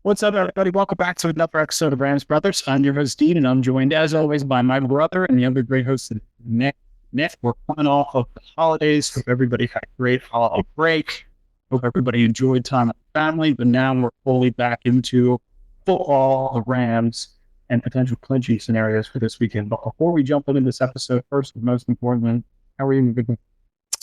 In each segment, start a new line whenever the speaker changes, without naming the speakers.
What's up, everybody? Welcome back to another episode of Rams Brothers. I'm your host, Dean, and I'm joined, as always, by my brother and the other great host, Nick. Nick, we're coming off of the holidays. Hope everybody had a great holiday break. Hope everybody enjoyed time with the family, but now we're fully back into football, the Rams, and potential clinching scenarios for this weekend. But before we jump into this episode, first and most importantly, how are you?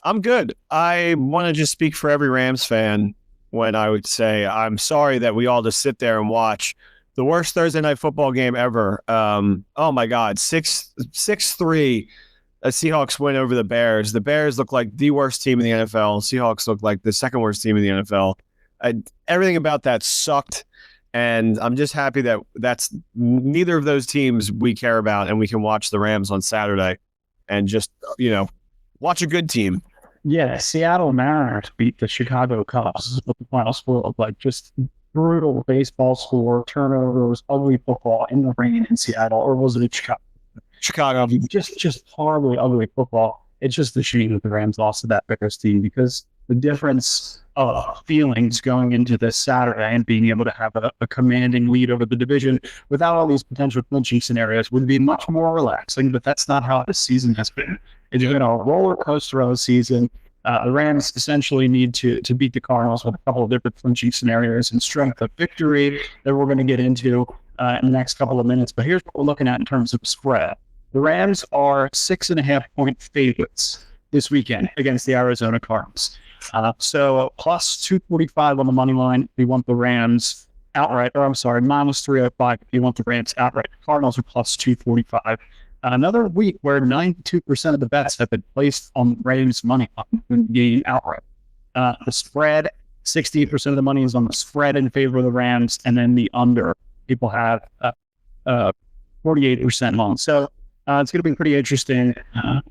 I'm good. I want to just speak for every Rams fan when I would say I'm sorry that we all just sit there and watch the worst Thursday night football game ever. Oh my God, 6-3, a Seahawks win over the Bears. The Bears look like the worst team in the NFL. Seahawks look like the second worst team in the NFL. Everything about that sucked, and I'm just happy that that's neither of those teams we care about, and we can watch the Rams on Saturday and just watch a good team.
Yeah, Seattle Mariners beat the Chicago Cubs with the final score of just brutal baseball score, turnovers, ugly football in the rain in Seattle, or was it Chicago?
Chicago.
Just horribly ugly football. It's just a shame that the Rams lost to that Bears team, because the difference of feelings going into this Saturday and being able to have a commanding lead over the division without all these potential clinching scenarios would be much more relaxing, but that's not how this season has been. It's been a roller coaster of a season. The Rams essentially need to beat the Cardinals with a couple of different clinching scenarios and strength of victory that we're going to get into in the next couple of minutes. But here's what we're looking at in terms of spread. The Rams are 6.5-point favorites this weekend against the Arizona Cardinals. So plus 245 on the money line if you want the Rams outright, or I'm sorry, minus 305 if you want the Rams outright. The Cardinals are plus 245. Another week where 92% of the bets have been placed on Rams money line game outright. The spread, 68% of the money is on the spread in favor of the Rams, and then the under. People have 48% on. So it's going to be pretty interesting.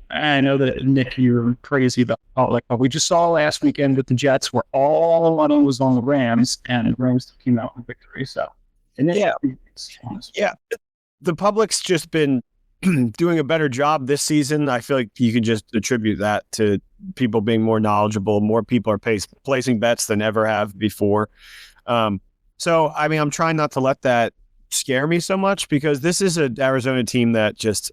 I know that, Nick, you're crazy about Public, but we just saw last weekend with the Jets where all the money was on the Rams, and the Rams came out with victory. So,
yeah, the public's just been doing a better job this season. I feel like you can just attribute that to people being more knowledgeable. More people are placing bets than ever have before. So, I mean, I'm trying not to let that scare me so much, because this is an Arizona team that just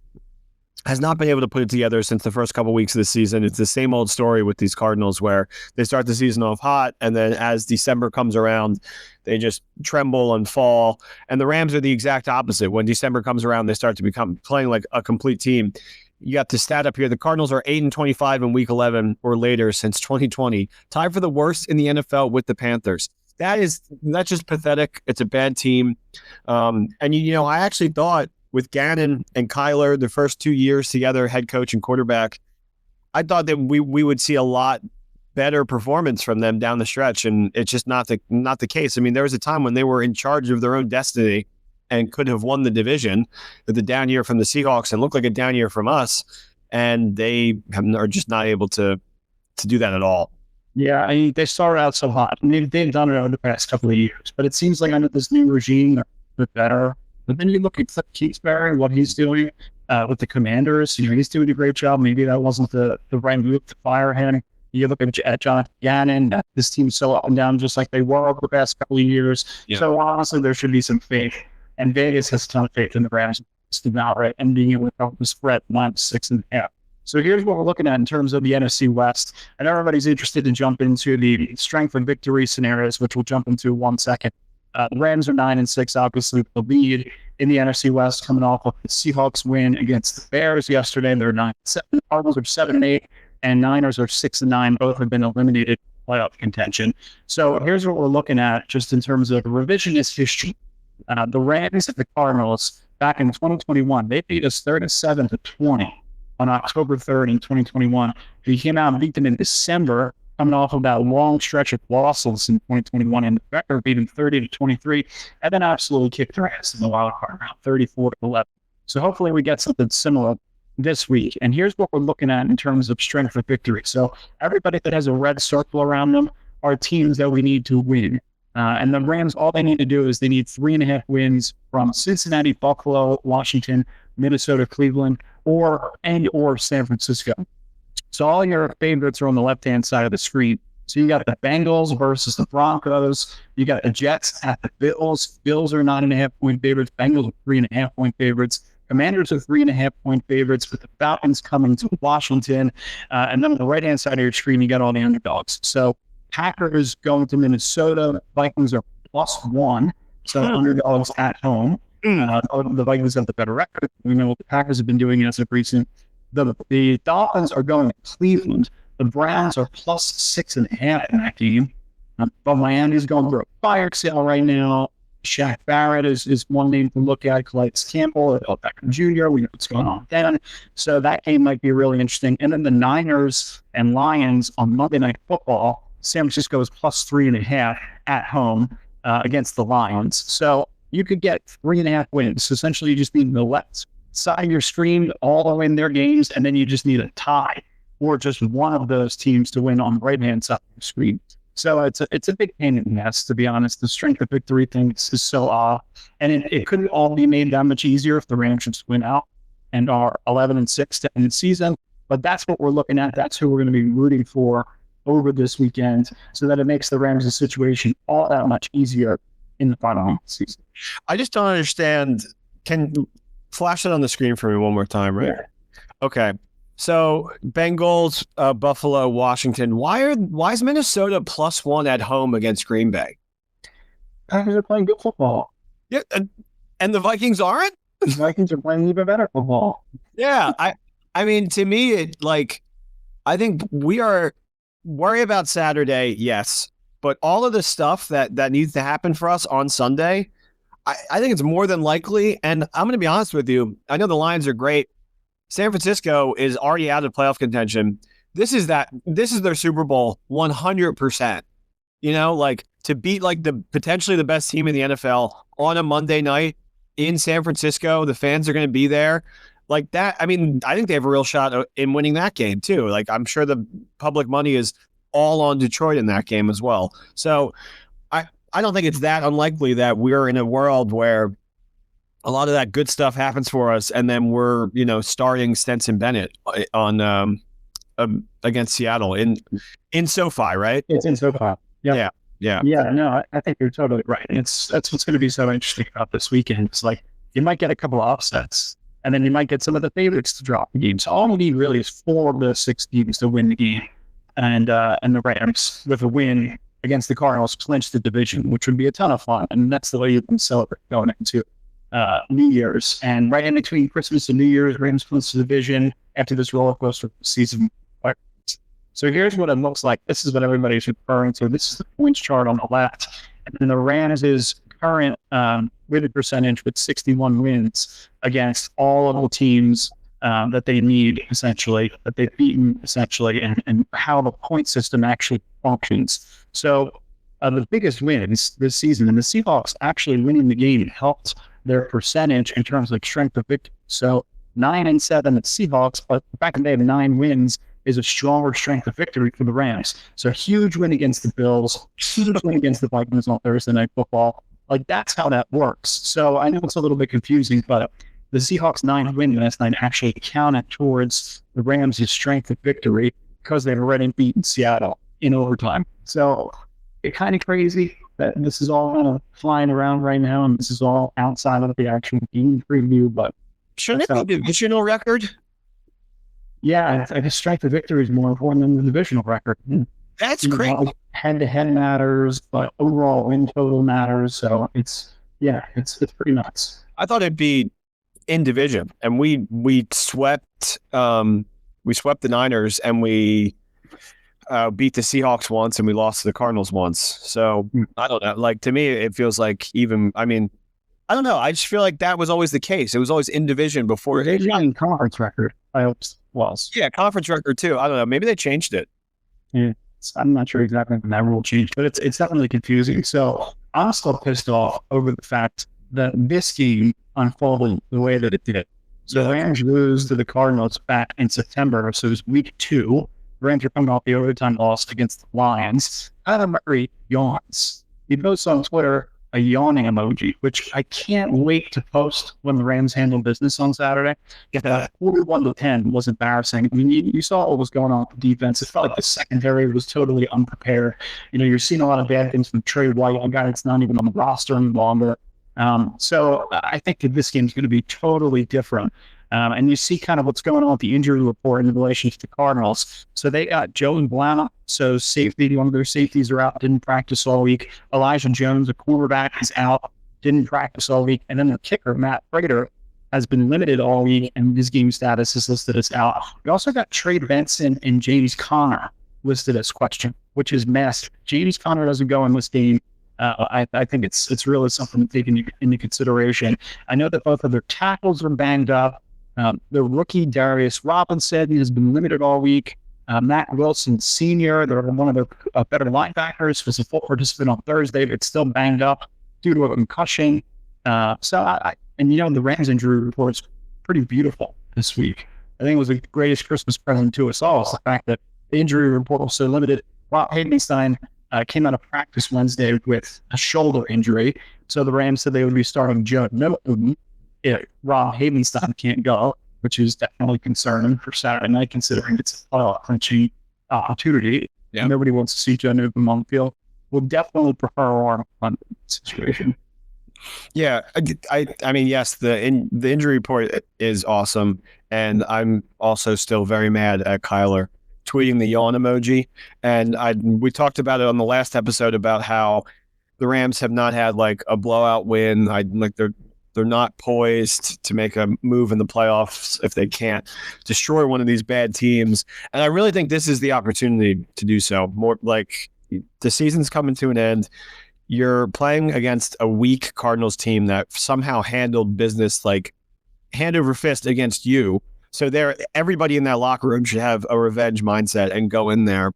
has not been able to put it together since the first couple of weeks of the season. It's the same old story with these Cardinals where they start the season off hot, and then as December comes around, they just tremble and fall. And the Rams are the exact opposite. When December comes around, they start to become playing like a complete team. You got the stat up here. The Cardinals are 8-25 in week 11 or later since 2020, tied for the worst in the NFL with the Panthers. That's just pathetic. It's a bad team. And I actually thought with Gannon and Kyler, the first 2 years together, head coach and quarterback, I thought that we would see a lot better performance from them down the stretch, and it's just not the case. I mean, there was a time when they were in charge of their own destiny and could have won the division with the down year from the Seahawks and looked like a down year from us, and they are just not able to do that at all.
Yeah, I mean, they started out so hot, and they've done it over the past couple of years. But it seems like under this new regime, they're a bit better. But then you look at Kingsbury, what he's doing with the Commanders. He's doing a great job. Maybe that wasn't the right move to fire him. You look at Jonathan Gannon. This team's so up and down, just like they were over the past couple of years. Yeah. So honestly, there should be some faith. And Vegas has a ton of faith in the Rams outright and being able to help the spread -6.5. So here's what we're looking at in terms of the NFC West. And everybody's interested to jump into the strength and victory scenarios, which we'll jump into in 1 second. The Rams are 9-6, obviously, with the lead in the NFC West, coming off of the Seahawks win against the Bears yesterday. They're 9-7. The Cardinals are 7-8, and Niners are 6-9. Both have been eliminated playoff contention. So here's what we're looking at just in terms of revisionist history. The Rams and the Cardinals back in 2021, they beat us 37-20 on October 3rd in 2021. We came out and beat them in December, coming off of that long stretch of losses in 2021, and the Bears beat them 30-23, and then absolutely kicked their ass in the wild card round, 34-11. So hopefully we get something similar this week. And here's what we're looking at in terms of strength of victory. So everybody that has a red circle around them are teams that we need to win. And the Rams, all they need to do is they need 3.5 wins from Cincinnati, Buffalo, Washington, Minnesota, Cleveland, or San Francisco. So all your favorites are on the left-hand side of the screen. So you got the Bengals versus the Broncos. You got the Jets at the Bills. Bills are 9.5-point favorites. Bengals are 3.5-point favorites. Commanders are 3.5-point favorites, with the Falcons coming to Washington. And then on the right-hand side of your screen, you got all the underdogs. So Packers going to Minnesota. Vikings are +1. So underdogs at home. The Vikings have the better record. We know what the Packers have been doing as of recent. The Dolphins are going to Cleveland. The Browns are +6.5 in that game. But Miami's going through a fire sale right now. Shaq Barrett is one name to look at. Calais Campbell, Odell Beckham Jr. We know what's going on then. So that game might be really interesting. And then the Niners and Lions on Monday Night Football. San Francisco is +3.5 at home against the Lions. So you could get 3.5 wins. So essentially, you just need the left side of your screen all the way in their games, and then you just need a tie or just one of those teams to win on the right-hand side of the screen. So it's a big pain in the ass, to be honest. The strength of victory thing is so off. And it couldn't all be made that much easier if the Rams just win out and are 11-6 to end the season. But that's what we're looking at. That's who we're going to be rooting for over this weekend, so that it makes the Rams' situation all that much easier in the final season.
I just don't understand. Can flash it on the screen for me one more time, right?
Yeah.
Okay. So Bengals, Buffalo, Washington. Why is Minnesota +1 at home against Green Bay?
Packers are playing good football.
Yeah, and the Vikings aren't?
The Vikings are playing even better football.
Yeah, I mean, to me, I think we are worry about Saturday, yes, but all of the stuff that needs to happen for us on Sunday, I think it's more than likely. And I'm going to be honest with you. I know the Lions are great. San Francisco is already out of playoff contention. This is their Super Bowl 100%. You know, like to beat like the potentially the best team in the NFL on a Monday night in San Francisco, the fans are going to be there. Like that, I mean, I think they have a real shot in winning that game too. Like I'm sure the public money is all on Detroit in that game as well. So I don't think it's that unlikely that we're in a world where a lot of that good stuff happens for us, and then we're, starting Stetson Bennett on against Seattle in SoFi, right?
It's in SoFi.
Yeah.
No, I think you're totally right. That's what's going to be so interesting about this weekend. It's like you might get a couple of offsets, and then you might get some of the favorites to drop the game. So all we need really is 4 of the 6 teams to win the game, and the Rams with a win against the Cardinals clinch the division, which would be a ton of fun. And that's the way you can celebrate going into New Year's. And right in between Christmas and New Year's, Rams clinch the division after this roller coaster season. So here's what it looks like. This is what everybody's referring to. This is the points chart on the left. And then the Rams' current winning percentage with 61 wins against all of the teams that they need, essentially, that they've beaten, essentially, and how the point system actually functions. So the biggest wins this season, and the Seahawks actually winning the game helped their percentage in terms of strength of victory. So 9-7 at Seahawks, but the fact that they have 9 wins is a stronger strength of victory for the Rams. So a huge win against the Bills, huge win against the Vikings on Thursday Night Football. Like that's how that works. So I know it's a little bit confusing, but the Seahawks 9 win last night actually counted towards the Rams' strength of victory because they've already beaten Seattle in overtime. So it's kind of crazy that this is all kind of flying around right now, and this is all outside of the actual game preview. But
shouldn't it be a divisional record?
Yeah, I guess strength of victory is more important than the divisional record.
That's crazy.
Head-to-head matters, but overall win total matters. So it's pretty nuts.
I thought it'd be in division, and we swept the Niners, and we beat the Seahawks once, and we lost to the Cardinals once. So I don't know. Like to me, it feels like I don't know. I just feel like that was always the case. It was always in division before.
They got conference record. I hope it was.
Yeah, conference record too. I don't know. Maybe they changed it.
Yeah, I'm not sure exactly when that rule changed, but it's definitely confusing. So I'm still pissed off over the fact that this game unfolded the way that it did. So the Rams lose to the Cardinals back in September. So it was week 2. The Rams are coming off the overtime loss against the Lions. Adam Murray yawns. He posts on Twitter, a yawning emoji, which I can't wait to post when the Rams handle business on Saturday. Get that 41-10 was embarrassing. I mean, you saw what was going on with the defense. It felt like the secondary was totally unprepared. You're seeing a lot of bad things from Trey White, a guy that's not even on the roster any longer. So I think that this game is going to be totally different. And you see kind of what's going on with the injury report in relation to the Cardinals. So they got Joe and Blount. So safety, one of their safeties are out, didn't practice all week. Elijah Jones, a cornerback, is out, didn't practice all week. And then the kicker, Matt Prater, has been limited all week, and his game status is listed as out. We also got Trey Benson and James Conner listed as question, which is massive. James Conner doesn't go in this game. I think it's really something to take into consideration. I know that both of their tackles are banged up. The rookie Darius Robinson has been limited all week. Matt Wilson Sr., they're one of their better linebackers, was a full participant on Thursday, but still banged up due to a concussion. The Rams injury report is pretty beautiful this week. I think it was the greatest Christmas present to us all, is the fact that the injury report was so limited. Rob Havenstein came out of practice Wednesday with a shoulder injury. So the Rams said they would be starting Joe Newton if Rob Havenstein can't go, which is definitely concerning for Saturday night, considering it's a playoff clinching opportunity. Yeah. Nobody wants to see Joe Newton on the field. We'll definitely prefer our situation.
Yeah, I mean, yes, the injury report is awesome, and I'm also still very mad at Kyler tweeting the yawn emoji. And we talked about it on the last episode about how the Rams have not had like a blowout win. They're not poised to make a move in the playoffs if they can't destroy one of these bad teams. And I really think this is the opportunity to do so. More like the season's coming to an end. You're playing against a weak Cardinals team that somehow handled business like hand over fist against you. So everybody in that locker room should have a revenge mindset and go in there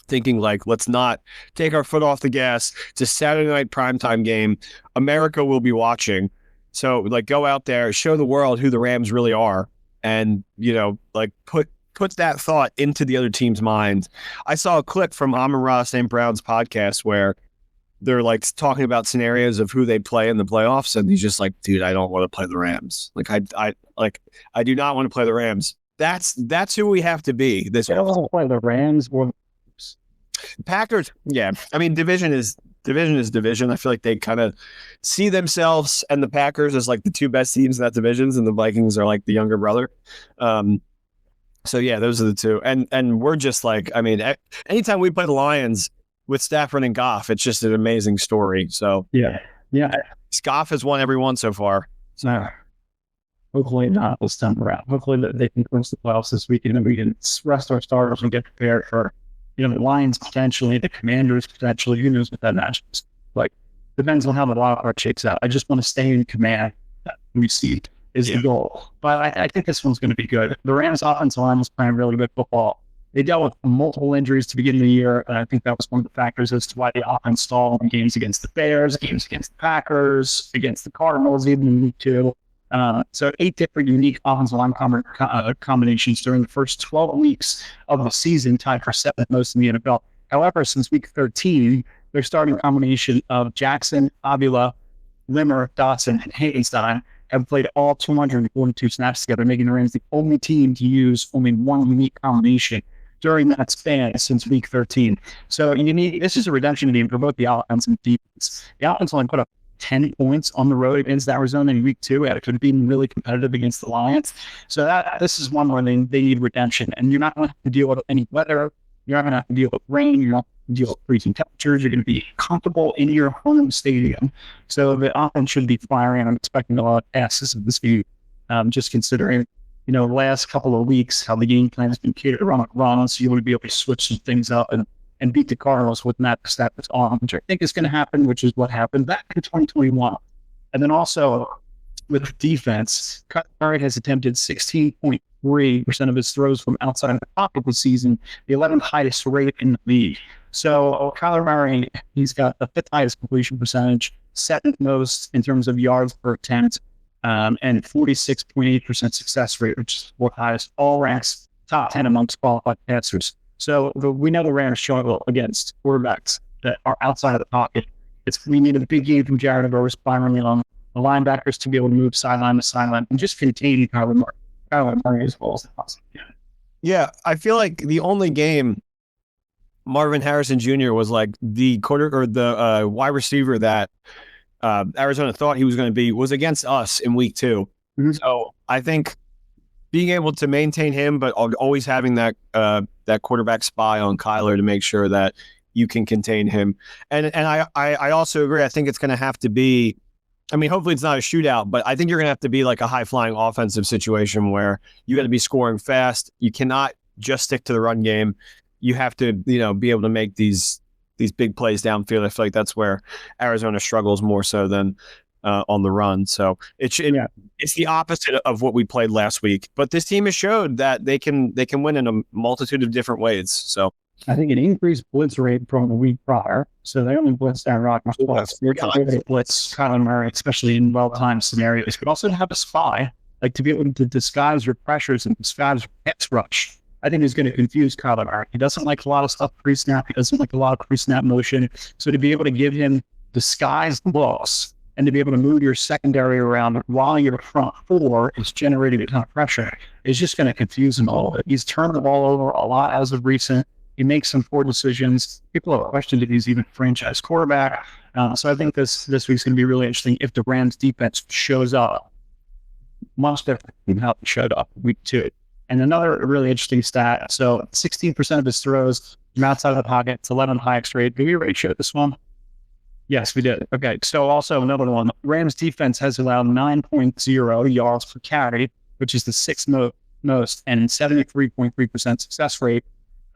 thinking like, let's not take our foot off the gas. It's a Saturday night primetime game. America will be watching. So like go out there, show the world who the Rams really are, and like put that thought into the other team's minds. I saw a clip from Amon-Ra St. Brown's podcast where they're like talking about scenarios of who they play in the playoffs, and he's just like, dude, I don't want to play the Rams. Like I do not want to play the Rams. That's who we have to be.
I don't want to play the Rams or
Packers. Yeah, I mean division is division. I feel like they kind of see themselves and the Packers as like the two best teams in that divisions, and the Vikings are like the younger brother. So yeah, those are the two. And we're just like, I mean, anytime we play the Lions with Stafford and Goff, it's just an amazing story. So
yeah.
Goff has won every one so far.
So hopefully not this time around. Hopefully that they can clinch the playoffs this weekend, and we can rest our starters and get prepared for the Lions potentially, the Commanders potentially. Who knows what that match is? Like, depends on how the wild card shakes out. I just want to stay in command. That we see is the goal. But I think this one's going to be good. The Rams offensive line was playing really good football. They dealt with multiple injuries to begin the year, and I think that was one of the factors as to why the offense stalled in games against the Bears, games against the Packers, against the Cardinals, even in week 2. So 8 different unique offensive line combinations during the first 12 weeks of the season, tied for 7th most in the NFL. However, since week 13, their starting combination of Jackson, Avila, Limmer, Dotson, and Havenstein have played all 242 snaps together, making the Rams the only team to use only one unique combination during that span since week 13. So this is a redemption game for both the offense and defense. The offense only put up 10 points on the road against Arizona in week 2. It could have been really competitive against the Lions. So this is one where they need redemption. And you're not going to have to deal with any weather. You're not going to have to deal with rain. You're not going to deal with freezing temperatures. You're going to be comfortable in your home stadium. So the offense should be firing. I'm expecting a lot of passes in this game, just considering, the last couple of weeks, how the game plan has been catered around runs. So you want to be able to switch some things up and beat the Cardinals with that status on, which I think is going to happen, which is what happened back in 2021. And then also with defense, Kyler Murray has attempted 16.3% of his throws from outside the pocket this season, the 11th highest rate in the league. So Kyler Murray, he's got the 5th highest completion percentage, 7th most in terms of yards per attempt, and 46.8% success rate, which is the 4th highest, all ranks top 10 amongst qualified passers. So we know the Rams struggle against quarterbacks that are outside of the pocket. We need a big game from Jared Rose, Byron Young, the linebackers to be able to move sideline to sideline and just contain Kyler Murray as well as possible.
Yeah, I feel like the only game Marvin Harrison Jr. was like the wide receiver that Arizona thought he was going to be was against us in week 2.
Mm-hmm.
So I think being able to maintain him, but always having that quarterback spy on Kyler to make sure that you can contain him. And I also agree. I think it's going to have to be, I mean, hopefully it's not a shootout, but I think you're going to have to be like a high-flying offensive situation where you got to be scoring fast. You cannot just stick to the run game. You have to, be able to make these big plays downfield. I feel like that's where Arizona struggles more so than on the run. So it's the opposite of what we played last week. But this team has showed that they can win in a multitude of different ways. So
I think an increased blitz rate from the week prior. So they only blitzed Aaron Rodgers twice. They're going to blitz Kyler Murray, especially in well-timed scenarios. But also to have a spy, like to be able to disguise your pressures and disguise your pass rush. I think is going to confuse Kyler Murray. He doesn't like a lot of stuff pre-snap. He doesn't like a lot of pre-snap motion. So to be able to give him disguised loss and to be able to move your secondary around while your front four is generating a ton of pressure is just going to confuse him a little bit. He's turned the ball over a lot as of recent. He makes some poor decisions. People have questioned if he's even a franchise quarterback. So I think this week's going to be really interesting if the Rams defense shows up much different than how it showed up week 2. And another really interesting stat. So 16% of his throws from outside of the pocket. It's 11 highest rate. Did we already show this one? Yes, we did. Okay. So also another one. Rams defense has allowed 9.0 yards per carry, which is the 6th most, and 73.3% success rate.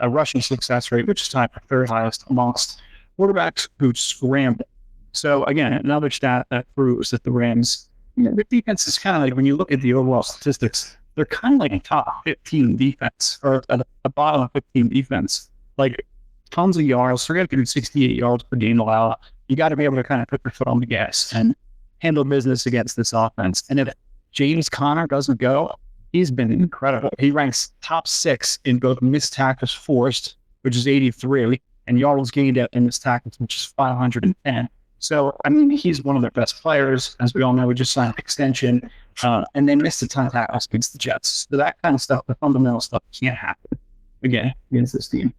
A rushing success rate, which is tied for third highest amongst quarterbacks who scramble. So again, another stat that proves that the Rams, the defense is kind of like, when you look at the overall statistics, they're kind of like a top 15 defense or a bottom 15 defense. Like tons of yards, 368 yards per game allowed. You got to be able to kind of put your foot on the gas and handle business against this offense. And if James Conner doesn't go, he's been incredible. He ranks top 6 in both missed tackles forced, which is 83, and yards gained in missed tackles, which is 510. So, I mean, he's one of their best players. As we all know, we just signed an extension, and they missed a ton of tackles against the Jets. So that kind of stuff, the fundamental stuff, can't happen again against this team.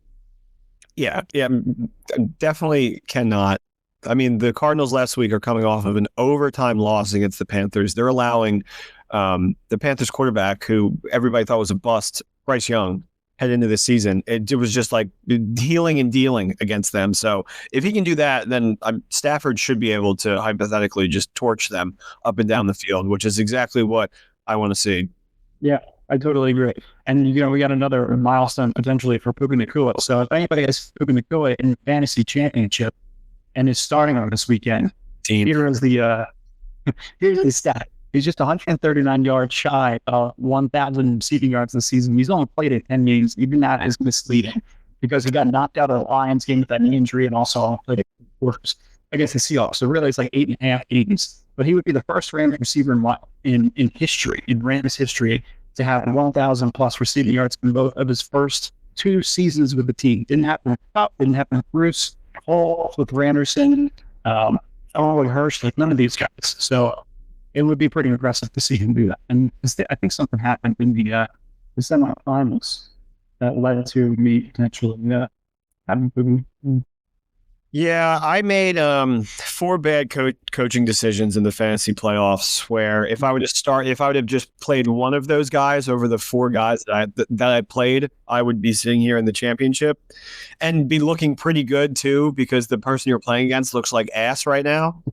Yeah, definitely cannot. I mean, the Cardinals last week are coming off of an overtime loss against the Panthers. They're allowing the Panthers quarterback, who everybody thought was a bust, Bryce Young, head into the season. It was just like healing and dealing against them. So if he can do that, then Stafford should be able to hypothetically just torch them up and down the field, which is exactly what I want to see.
Yeah, I totally agree. And, we got another milestone potentially for Puka Nacua. So if anybody has Puka Nacua in fantasy championship and is starting on this weekend, here's the stat. He's just 139 yards shy of 1,000 receiving yards this season. He's only played in 10 games. Even that is misleading because he got knocked out of the Lions game with that knee injury and also played quarters against the Seahawks. So really, it's like 8.5 games. But he would be the first Rams receiver in history, in Rams history, to have 1,000 plus receiving yards in both of his first 2 seasons with the team. Didn't happen with Cup, didn't happen with Bruce, Hall, with Randerson, with Hirsch, like none of these guys. So it would be pretty impressive to see him do that. And I think something happened in the semifinals that led to me potentially having.
Yeah, I made 4 bad coaching decisions in the fantasy playoffs. Where if I would have just played one of those guys over the 4 guys that I played, I would be sitting here in the championship and be looking pretty good too, because the person you're playing against looks like ass right now.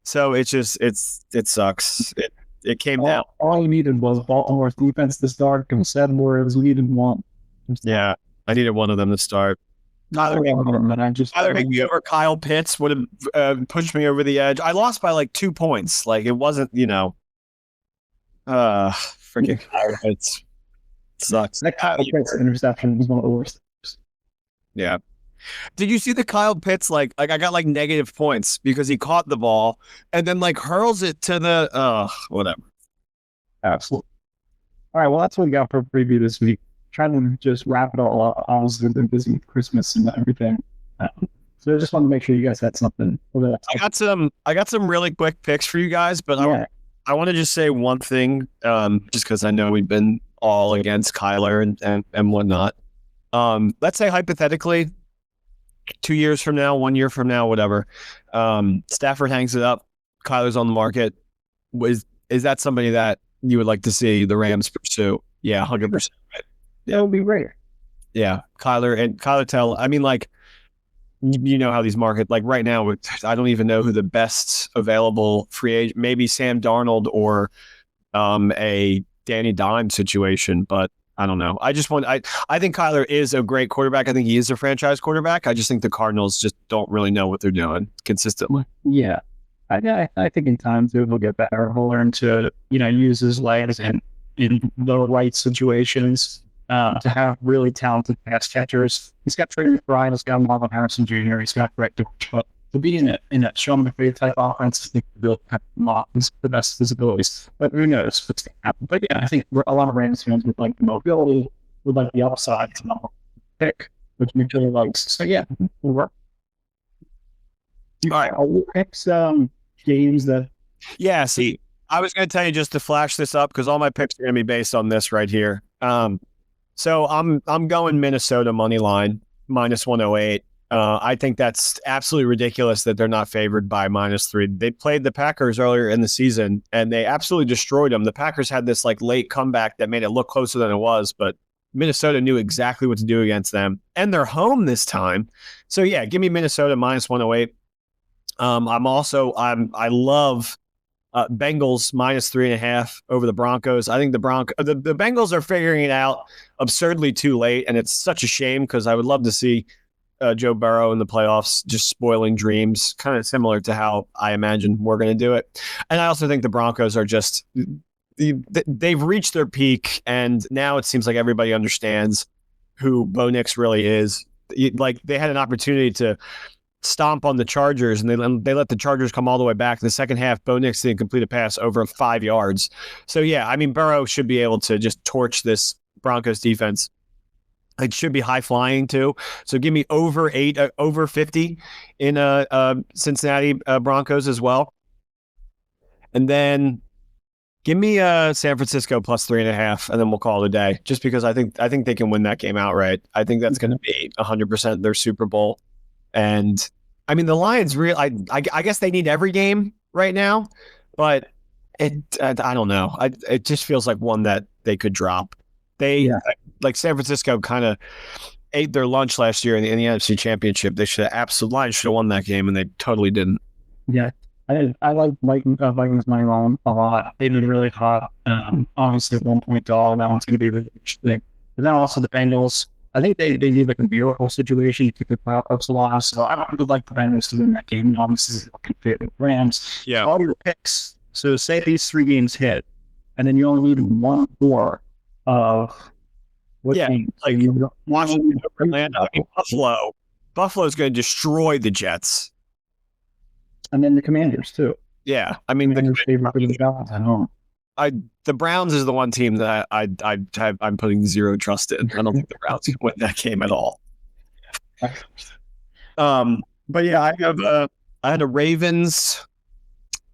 So it sucks. It came down.
All you needed was Baltimore's defense to start, and 7 words needed one.
Yeah, I needed one of them to start. Either me or Kyle Pitts would have pushed me over the edge. I lost by like 2 points. Like it wasn't, freaking Kyle Pitts. It sucks.
That Kyle Pitts interception was one of the worst.
Yeah. Did you see the Kyle Pitts? Like I got like negative points because he caught the ball and then like hurls it to the whatever.
Absolutely. All right. Well, that's what we got for preview this week. Trying to just wrap it all up. Obviously, been busy with Christmas and everything. So I just wanted to make sure you guys had something.
I got some really quick picks for you guys, but I want to just say one thing, just because I know we've been all against Kyler and whatnot. Let's say hypothetically, 2 years from now, 1 year from now, whatever, Stafford hangs it up, Kyler's on the market. Is that somebody that you would like to see the Rams pursue? Yeah, 100%.
That would be rare.
Yeah, Kyler Tell. I mean, like, you know how these market, like right now, I don't even know who the best available free agent, maybe Sam Darnold or a Danny Dimes situation, but I don't know. I think Kyler is a great quarterback. I think he is a franchise quarterback. I just think the Cardinals just don't really know what they're doing consistently.
Yeah. I think in time too he'll get better. He'll learn to, use his legs in the right situations to have really talented pass catchers. He's got Trey McBride, he's got Marvin Harrison Jr., he's got Greg Dortch. But to be in a Sean McVay type offense, I think the best visibilities. But who knows what's going to happen. But yeah, I think a lot of Rams fans would like the mobility, would like the upside to pick, which mutually likes. So yeah, it'll work.
All right.
I'll pick some games that.
Yeah, see, I was going to tell you just to flash this up because all my picks are going to be based on this right here. So I'm going Minnesota money line -108. I think that's absolutely ridiculous that they're not favored by -3. They played the Packers earlier in the season and they absolutely destroyed them. The Packers had this like late comeback that made it look closer than it was, but Minnesota knew exactly what to do against them, and they're home this time. So yeah, give me Minnesota -108. I love Bengals -3.5 over the Broncos. I think the Bengals are figuring it out absurdly too late, and it's such a shame because I would love to see Joe Burrow in the playoffs just spoiling dreams, kind of similar to how I imagine we're going to do it. And I also think the Broncos are just they've reached their peak, and now it seems like everybody understands who Bo Nix really is. Like they had an opportunity to stomp on the Chargers, and they let the Chargers come all the way back. In the second half, Bo Nix didn't complete a pass over 5 yards. So yeah, I mean Burrow should be able to just torch this Broncos defense. It should be high flying too. So give me over 50 in Cincinnati Broncos as well, and then give me San Francisco +3.5, and then we'll call it a day. Just because I think they can win that game outright. I think that's going to be 100% their Super Bowl. And I mean, the Lions I guess they need every game right now, but I don't know. It just feels like one that they could drop. Like San Francisco kind of ate their lunch last year in the NFC Championship. They Lions should have won that game, and they totally didn't.
Yeah. I like Vikings money line a lot. They've been really hot. Obviously, 1 point dog. That one's going to be really interesting. But then also the Bengals. I think they need like a miracle situation to get playoffs a lot. So I would like the Bengals to win that game. And obviously, looking fit the Rams.
Yeah.
All your picks. So say these 3 games hit, and then you only need 1 more of what game?
Like Washington, Atlanta, Buffalo. Buffalo's going to destroy the Jets.
And then the Commanders too.
Yeah, I mean the Browns is the one team that I'm putting zero trust in. I don't think the Browns can win that game at all. But yeah, I had a Ravens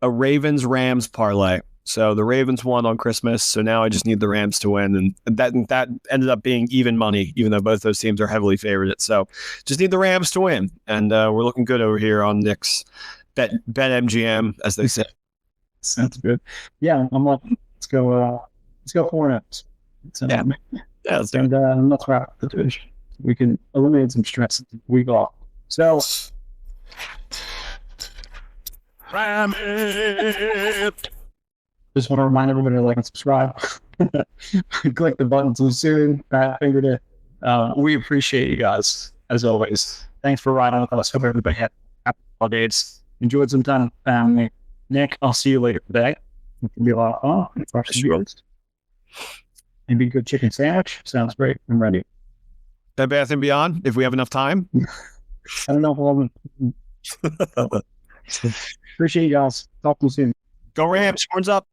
Rams parlay. So the Ravens won on Christmas, so now I just need the Rams to win, and that ended up being even money, even though both those teams are heavily favored. So just need the Rams to win, and we're looking good over here on Nick's bet MGM, as they say.
Sounds good. Yeah, I'm like, let's go 4-0.
Yeah, let's do it.
And let's wrap the division. We can eliminate some stress week off. So,
Ram it.
Just want to remind everybody to like and subscribe. Click the button too soon. Fingered it. We appreciate you guys, as always. Thanks for riding with us. Hope everybody had happy holidays. Enjoyed some time with family. Nick, I'll see you later today. It can be a lot of fun. Sure. Maybe a good chicken sandwich. Sounds great. I'm ready.
Bed Bath & Beyond, if we have enough time.
I don't know if we'll appreciate you guys. Talk to you soon.
Go Rams. Horns up.